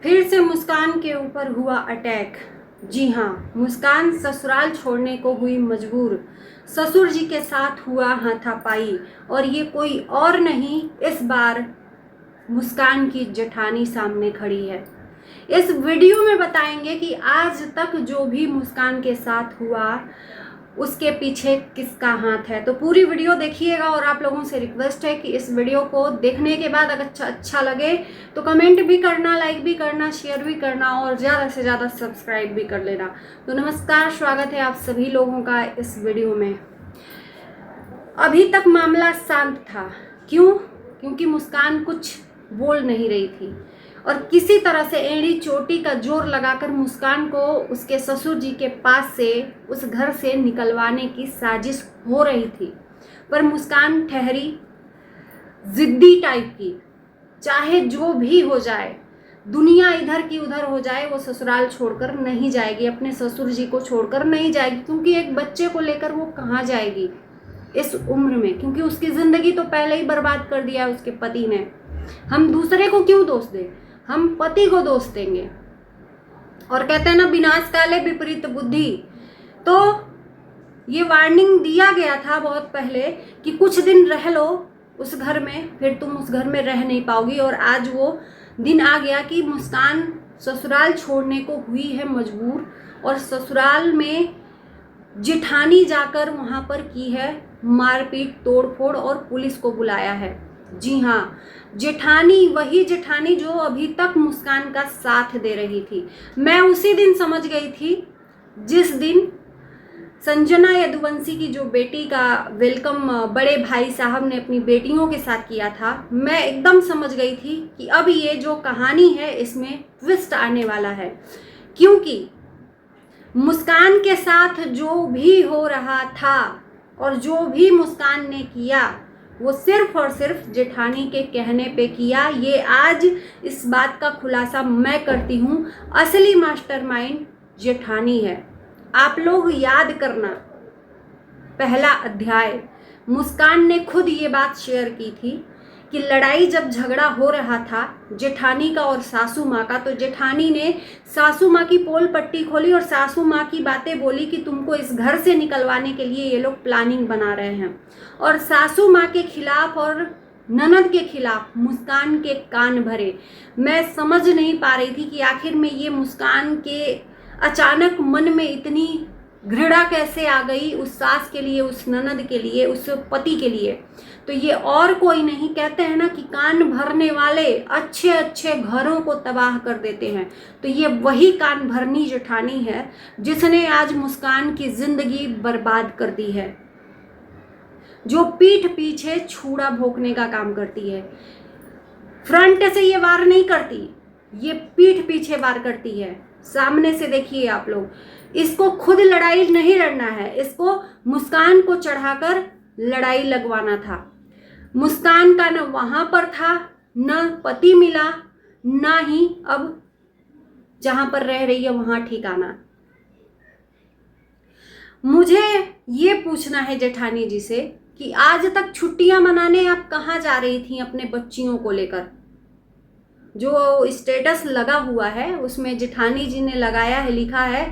फिर से मुस्कान के ऊपर हुआ अटैक। जी हाँ, मुस्कान ससुराल छोड़ने को हुई मजबूर। ससुर जी के साथ हुआ हाथापाई और ये कोई और नहीं, इस बार मुस्कान की जेठानी सामने खड़ी है। इस वीडियो में बताएंगे कि आज तक जो भी मुस्कान के साथ हुआ उसके पीछे किसका हाथ है। तो पूरी वीडियो देखिएगा और आप लोगों से रिक्वेस्ट है कि इस वीडियो को देखने के बाद अगर अच्छा लगे तो कमेंट भी करना, लाइक भी करना, शेयर भी करना और ज़्यादा से ज़्यादा सब्सक्राइब भी कर लेना। तो नमस्कार, स्वागत है आप सभी लोगों का इस वीडियो में। अभी तक मामला शांत था। क्यों? क्योंकि मुस्कान कुछ बोल नहीं रही थी और किसी तरह से एड़ी चोटी का जोर लगाकर मुस्कान को उसके ससुर जी के पास से, उस घर से निकलवाने की साजिश हो रही थी। पर मुस्कान ठहरी, जिद्दी टाइप की। चाहे जो भी हो जाए, दुनिया इधर की उधर हो जाए, वो ससुराल छोड़कर नहीं जाएगी, अपने ससुर जी को छोड़कर नहीं जाएगी। क्योंकि एक बच्चे को लेकर वो कहाँ जाएगी इस उम्र में? क्योंकि उसकी जिंदगी तो पहले ही बर्बाद कर दिया है उसके पति ने। हम दूसरे को क्यों दोष दें? हम पति को दोष देंगे। और कहते हैं ना, विनाश काले विपरीत बुद्धि। तो ये वार्निंग दिया गया था बहुत पहले कि कुछ दिन रह लो उस घर में, फिर तुम उस घर में रह नहीं पाओगी। और आज वो दिन आ गया कि मुस्कान ससुराल छोड़ने को हुई है मजबूर और ससुराल में जेठानी जाकर वहां पर की है मारपीट, तोड़फोड़ और पुलिस को बुलाया है। जी हाँ, जेठानी, वही जेठानी जो अभी तक मुस्कान का साथ दे रही थी। मैं उसी दिन समझ गई थी जिस दिन संजना यदुवंशी की जो बेटी का वेलकम बड़े भाई साहब ने अपनी बेटियों के साथ किया था। मैं एकदम समझ गई थी कि अब ये जो कहानी है इसमें ट्विस्ट आने वाला है। क्योंकि मुस्कान के साथ जो भी हो रहा था और जो भी मुस्कान ने किया वो सिर्फ और सिर्फ जेठानी के कहने पे किया। ये आज इस बात का खुलासा मैं करती हूँ, असली मास्टरमाइंड जेठानी है। आप लोग याद करना, पहला अध्याय मुस्कान ने खुद ये बात शेयर की थी कि लड़ाई जब झगड़ा हो रहा था जेठानी का और सासू माँ का, तो जेठानी ने सासू माँ की पोल पट्टी खोली और सासू माँ की बातें बोली कि तुमको इस घर से निकलवाने के लिए ये लोग प्लानिंग बना रहे हैं। और सासू माँ के खिलाफ और ननद के खिलाफ मुस्कान के कान भरे। मैं समझ नहीं पा रही थी कि आखिर में ये मुस्कान के अचानक मन में इतनी घृणा कैसे आ गई उस सास के लिए, उस ननद के लिए, उस पति के लिए। तो ये और कोई नहीं, कहते हैं ना कि कान भरने वाले अच्छे अच्छे घरों को तबाह कर देते हैं। तो ये वही कान भरनी जेठानी है जिसने आज मुस्कान की जिंदगी बर्बाद कर दी है, जो पीठ पीछे छुरा भोंकने का काम करती है। फ्रंट से ये वार नहीं करती, ये पीठ पीछे वार करती है। सामने से देखिए आप लोग, इसको खुद लड़ाई नहीं लड़ना है, इसको मुस्कान को चढ़ाकर लड़ाई लगवाना था। मुस्कान का न वहां पर था, न पति मिला, ना ही अब जहां पर रह रही है वहां ठिकाना। मुझे ये पूछना है जेठानी जी से कि आज तक छुट्टियां मनाने आप कहाँ जा रही थी अपने बच्चियों को लेकर? जो स्टेटस लगा हुआ है उसमें जेठानी जी ने लगाया है, लिखा है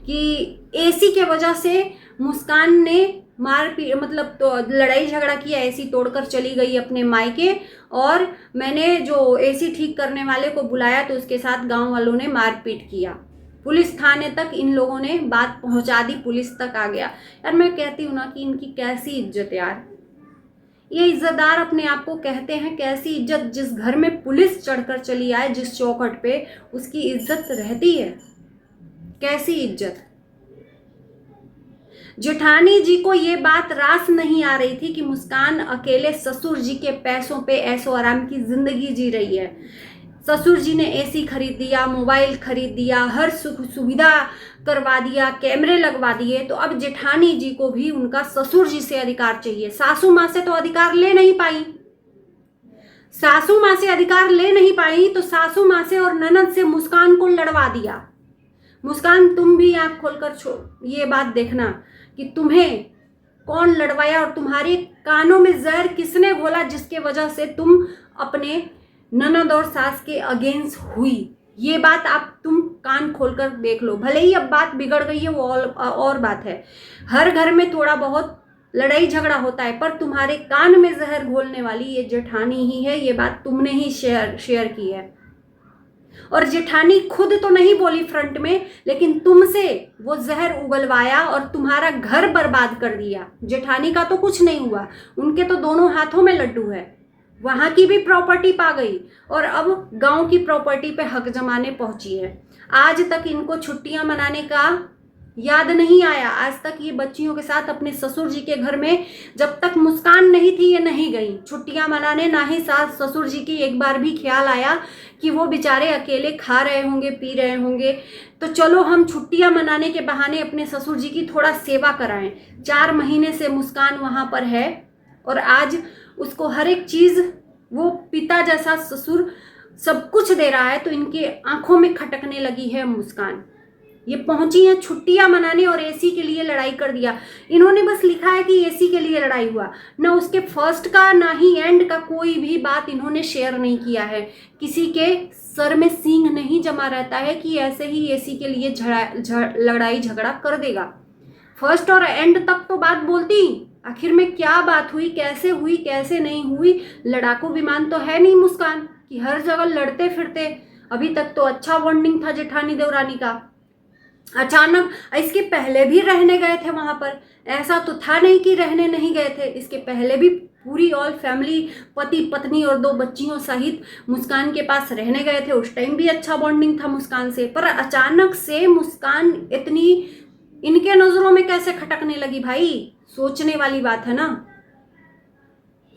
कि एसी के वजह से मुस्कान ने मतलब तो लड़ाई झगड़ा किया, एसी तोड़कर चली गई अपने मायके और मैंने जो एसी ठीक करने वाले को बुलाया तो उसके साथ गांव वालों ने मारपीट किया। पुलिस थाने तक इन लोगों ने बात पहुंचा दी, पुलिस तक आ गया। यार मैं कहती हूँ ना कि इनकी कैसी इज्जत यार, ये इज्जतदार अपने आप को कहते हैं, कैसी इज्जत? जिस घर में पुलिस चढ़कर चली आए जिस चौखट पे, उसकी इज्जत रहती है? कैसी इज्जत? जेठानी जी को ये बात रास नहीं आ रही थी कि मुस्कान अकेले ससुर जी के पैसों पे ऐशो आराम की जिंदगी जी रही है। ससुर जी ने एसी खरीद दिया, मोबाइल खरीद दिया, हर सुख सुविधा करवा दिया, कैमरे लगवा दिए। तो अब जेठानी जी को भी उनका ससुर जी से अधिकार चाहिए। सासू माँ से तो अधिकार ले नहीं पाई, सासू माँ से अधिकार ले नहीं पाई तो सासू माँ से और ननद से मुस्कान को लड़वा दिया। मुस्कान, तुम भी आंख खोलकर ये बात देखना कि तुम्हें कौन लड़वाया और तुम्हारे कानों में जहर किसने घोला जिसके वजह से तुम अपने ननद और सास के अगेंस्ट हुई। ये बात तुम कान खोलकर देख लो। भले ही अब बात बिगड़ गई है, वो और बात है। हर घर में थोड़ा बहुत लड़ाई झगड़ा होता है, पर तुम्हारे कान में जहर घोलने वाली ये जेठानी ही है। ये बात तुमने ही शेयर की है। और जेठानी खुद तो नहीं बोली फ्रंट में, लेकिन तुमसे वो जहर उगलवाया और तुम्हारा घर बर्बाद कर दिया। जेठानी का तो कुछ नहीं हुआ, उनके तो दोनों हाथों में लड्डू है। वहां की भी प्रॉपर्टी पा गई और अब गांव की प्रॉपर्टी पे हक जमाने पहुंची है। आज तक इनको छुट्टियां मनाने का याद नहीं आया। आज तक ये बच्चियों के साथ अपने ससुर जी के घर में, जब तक मुस्कान नहीं थी, ये नहीं गई छुट्टियां मनाने। ना ही सास ससुर जी की एक बार भी ख्याल आया कि वो बेचारे अकेले खा रहे होंगे, पी रहे होंगे, तो चलो हम छुट्टियां मनाने के बहाने अपने ससुर जी की थोड़ा सेवा कराएं। 4 महीने से मुस्कान वहां पर है और आज उसको हर एक चीज, वो पिता जैसा ससुर सब कुछ दे रहा है, तो इनके आंखों में खटकने लगी है मुस्कान। ये पहुंची है छुट्टियां मनाने और एसी के लिए लड़ाई कर दिया। इन्होंने बस लिखा है कि एसी के लिए लड़ाई हुआ, ना उसके फर्स्ट का ना ही एंड का कोई भी बात इन्होंने शेयर नहीं किया है। किसी के सर में सींग नहीं जमा रहता है कि ऐसे ही एसी के लिए लड़ाई झगड़ा कर देगा। फर्स्ट और एंड तक तो बात बोलती, आखिर में क्या बात हुई, कैसे नहीं हुई। लड़ाकू विमान तो है नहीं मुस्कान कि हर जगह लड़ते फिरते। अभी तक तो अच्छा बॉन्डिंग था जेठानी देवरानी का। अचानक, इसके पहले भी रहने गए थे वहां पर, ऐसा तो था नहीं कि रहने नहीं गए थे। इसके पहले भी पूरी ऑल फैमिली, पति पत्नी और 2 बच्चियों सहित मुस्कान के पास रहने गए थे। उस टाइम भी अच्छा बॉन्डिंग था मुस्कान से, पर अचानक से मुस्कान इतनी इनके नजरों में कैसे खटकने लगी भाई? सोचने वाली बात है ना,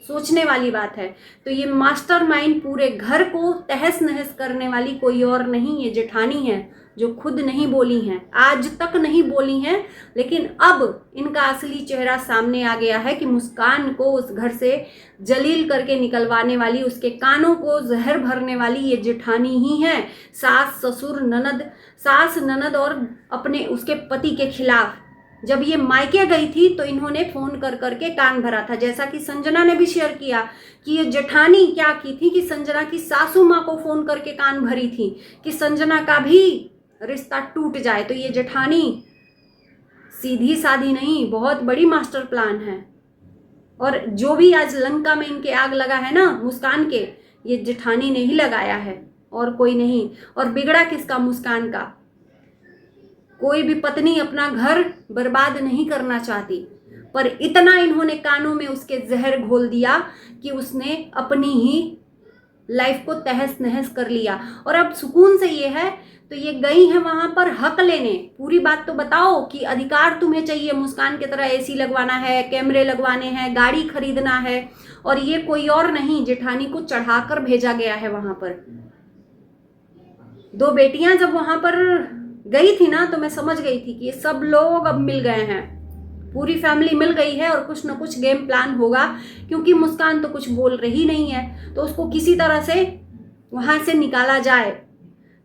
सोचने वाली बात है। तो ये मास्टरमाइंड पूरे घर को तहस नहस करने वाली कोई और नहीं, ये जेठानी है, जो खुद नहीं बोली हैं, आज तक नहीं बोली हैं, लेकिन अब इनका असली चेहरा सामने आ गया है कि मुस्कान को उस घर से जलील करके निकलवाने वाली, उसके कानों को जहर भरने वाली ये जेठानी ही है। सास ससुर ननद, सास ननद और अपने उसके पति के खिलाफ जब ये मायके गई थी तो इन्होंने फोन कर करके कान भरा था। जैसा कि संजना ने भी शेयर किया कि ये जेठानी क्या की थी कि संजना की सासू माँ को फोन करके कान भरी थी कि संजना का भी रिश्ता टूट जाए। तो ये जेठानी सीधी साधी नहीं, बहुत बड़ी मास्टर प्लान है। और जो भी आज लंका में इनके आग लगा है ना मुस्कान के, ये जेठानी ने ही लगाया है और कोई नहीं। और बिगड़ा किसका? मुस्कान का। कोई भी पत्नी अपना घर बर्बाद नहीं करना चाहती, पर इतना इन्होंने कानों में उसके जहर घोल दिया कि उसने अपनी ही लाइफ को तहस नहस कर लिया। और अब सुकून से ये है तो ये गई है वहां पर हक लेने। पूरी बात तो बताओ कि अधिकार तुम्हें चाहिए मुस्कान की तरह एसी लगवाना है, कैमरे लगवाने हैं, गाड़ी खरीदना है, और ये कोई और नहीं, जेठानी को चढ़ाकर भेजा गया है वहां पर। 2 बेटियां जब वहां पर गई थी ना, तो मैं समझ गई थी कि ये सब लोग अब मिल गए हैं, पूरी फैमिली मिल गई है और कुछ ना कुछ गेम प्लान होगा, क्योंकि मुस्कान तो कुछ बोल रही नहीं है, तो उसको किसी तरह से वहां से निकाला जाए।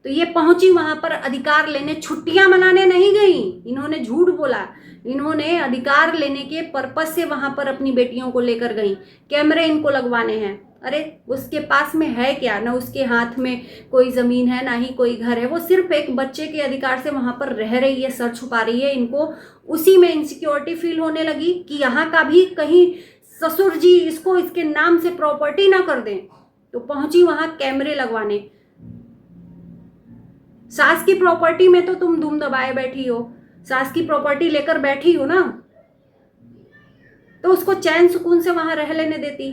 तो ये पहुंची वहां पर अधिकार लेने, छुट्टियां मनाने नहीं गई, इन्होंने झूठ बोला। इन्होंने अधिकार लेने के पर्पस से वहां पर अपनी बेटियों को लेकर गई। कैमरे इनको लगवाने हैं। अरे उसके पास में है क्या? ना उसके हाथ में कोई जमीन है, ना ही कोई घर है। वो सिर्फ एक बच्चे के अधिकार से वहां पर रह रही है, सर छुपा रही है। इनको उसी में इनसिक्योरिटी फील होने लगी कि यहाँ का भी कहीं ससुर जी इसको इसके नाम से प्रॉपर्टी ना कर दें, तो पहुंची वहां कैमरे लगवाने। सास की प्रॉपर्टी में तो तुम दुम दबाए बैठी हो, सास की प्रॉपर्टी लेकर बैठी हो ना, तो उसको चैन सुकून से वहां रह लेने देती।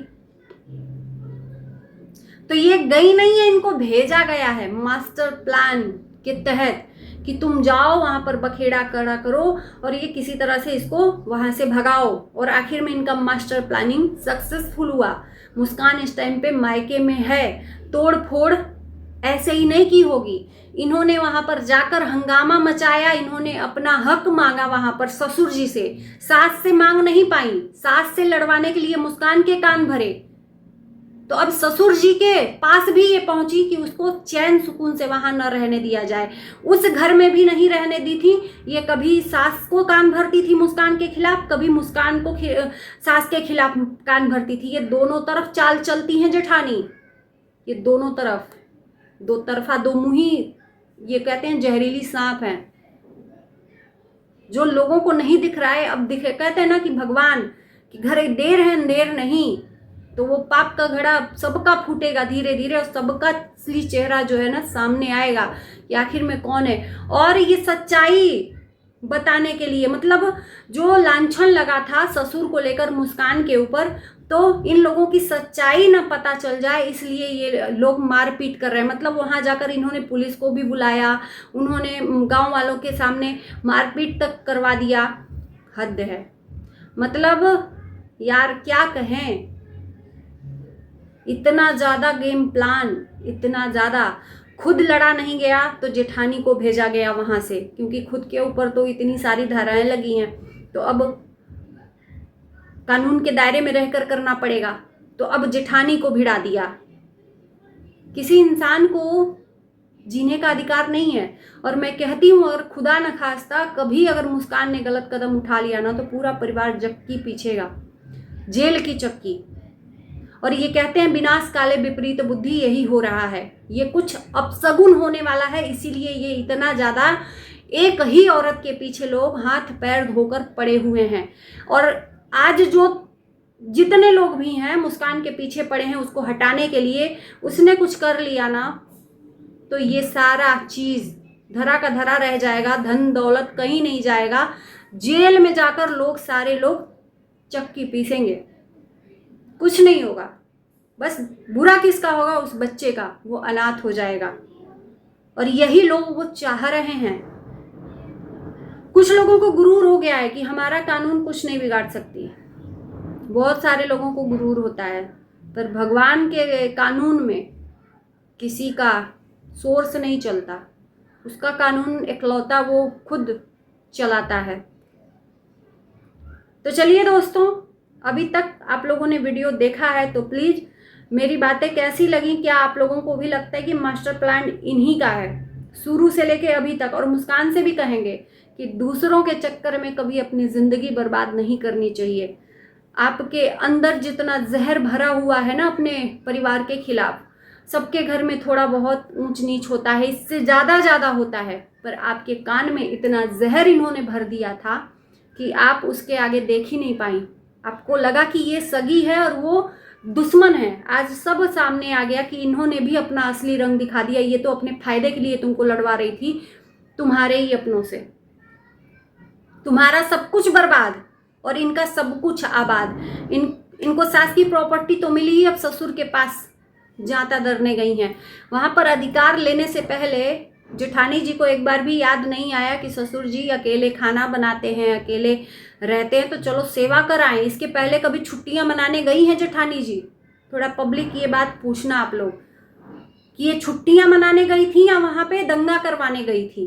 तो ये गई नहीं है, इनको भेजा गया है मास्टर प्लान के तहत कि तुम जाओ वहां पर बखेड़ा करा करो और ये किसी तरह से इसको वहां से भगाओ। और आखिर में इनका मास्टर प्लानिंग सक्सेसफुल हुआ। मुस्कान इस टाइम पे मायके में है। तोड़ फोड़ ऐसे ही नहीं की होगी, इन्होंने वहां पर जाकर हंगामा मचाया, इन्होंने अपना हक मांगा वहां पर ससुर जी से। सास से मांग नहीं पाई, सास से लड़वाने के लिए मुस्कान के कान भरे, तो अब ससुर जी के पास भी ये पहुंची कि उसको चैन सुकून से वहां न रहने दिया जाए। उस घर में भी नहीं रहने दी थी ये। कभी सास को कान भरती थी मुस्कान के खिलाफ, कभी मुस्कान को सास के खिलाफ कान भरती थी। ये दोनों तरफ चाल चलती हैं जेठानी, ये दोनों तरफ। दो तरफा दो मुंही, ये कहते हैं जहरीली सांप है, जो लोगों को नहीं दिख रहा है अब दिखे। कहते हैं ना कि भगवान कि घर देर है अंधेर नहीं, तो वो पाप का घड़ा सबका फूटेगा धीरे धीरे और सबका असली चेहरा जो है ना सामने आएगा कि आखिर में कौन है। और ये सच्चाई बताने के लिए, मतलब जो लांछन लगा था ससुर को लेकर मुस्कान के ऊपर, तो इन लोगों की सच्चाई ना पता चल जाए इसलिए ये लोग मारपीट कर रहे हैं। मतलब वहां जाकर इन्होंने पुलिस को भी बुलाया, उन्होंने गांव वालों के सामने मारपीट तक करवा दिया। हद है, मतलब यार क्या कहें, इतना ज्यादा गेम प्लान, इतना ज्यादा। खुद लड़ा नहीं गया तो जेठानी को भेजा गया वहां से, क्योंकि खुद के ऊपर तो इतनी सारी धाराएं लगी हैं, तो अब कानून के दायरे में रहकर करना पड़ेगा। तो अब जेठानी को भिड़ा दिया। किसी इंसान को जीने का अधिकार नहीं है। और मैं कहती हूँ अगर खुदा न खास्ता कभी अगर मुस्कान ने गलत कदम उठा लिया ना तो पूरा परिवार चक्की पीछेगा, जेल की चक्की। और ये कहते हैं विनाश काले विपरीत बुद्धि, यही हो रहा है। ये कुछ अपशगुन होने वाला है, इसीलिए ये इतना ज़्यादा एक ही औरत के पीछे लोग हाथ पैर धोकर पड़े हुए हैं। और आज जो जितने लोग भी हैं मुस्कान के पीछे पड़े हैं उसको हटाने के लिए, उसने कुछ कर लिया ना तो ये सारा चीज़ धरा का धरा रह जाएगा, धन दौलत कहीं नहीं जाएगा। जेल में जाकर लोग सारे लोग चक्की पीसेंगे, कुछ नहीं होगा। बस बुरा किसका होगा, उस बच्चे का, वो अनाथ हो जाएगा। और यही लोग वो चाह रहे हैं। कुछ लोगों को गुरूर हो गया है कि हमारा कानून कुछ नहीं बिगाड़ सकती, बहुत सारे लोगों को गुरूर होता है, पर भगवान के कानून में किसी का सोर्स नहीं चलता, उसका कानून इकलौता वो खुद चलाता है। तो चलिए दोस्तों, अभी तक आप लोगों ने वीडियो देखा है तो प्लीज़ मेरी बातें कैसी लगी, क्या आप लोगों को भी लगता है कि मास्टर प्लान इन्हीं का है शुरू से लेके अभी तक। और मुस्कान से भी कहेंगे कि दूसरों के चक्कर में कभी अपनी ज़िंदगी बर्बाद नहीं करनी चाहिए। आपके अंदर जितना जहर भरा हुआ है ना अपने परिवार के खिलाफ, सबके घर में थोड़ा बहुत ऊंच नीच होता है, इससे ज़्यादा होता है, पर आपके कान में इतना जहर इन्होंने भर दिया था कि आप उसके आगे देख ही नहीं पाई। आपको लगा कि ये सगी है और वो दुश्मन है। आज सब सामने आ गया कि इन्होंने भी अपना असली रंग दिखा दिया। ये तो अपने फायदे के लिए तुमको लड़वा रही थी, तुम्हारे ही अपनों से। तुम्हारा सब कुछ बर्बाद और इनका सब कुछ आबाद। इनको सास की प्रॉपर्टी तो मिली ही, अब ससुर के पास जाता डरने गई हैं। वहां पर अधिकार लेने से पहले जेठानी जी को एक बार भी याद नहीं आया कि ससुर जी अकेले खाना बनाते हैं, अकेले रहते हैं, तो चलो सेवा कराएं। इसके पहले कभी छुट्टियां मनाने गई हैं जेठानी जी? थोड़ा पब्लिक ये बात पूछना आप लोग कि ये छुट्टियां मनाने गई थी या वहां पे दंगा करवाने गई थी?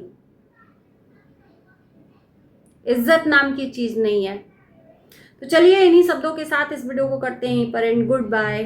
इज्जत नाम की चीज नहीं है। तो चलिए इन्हीं शब्दों के साथ इस वीडियो को करते हैं पर एंड गुड बाय।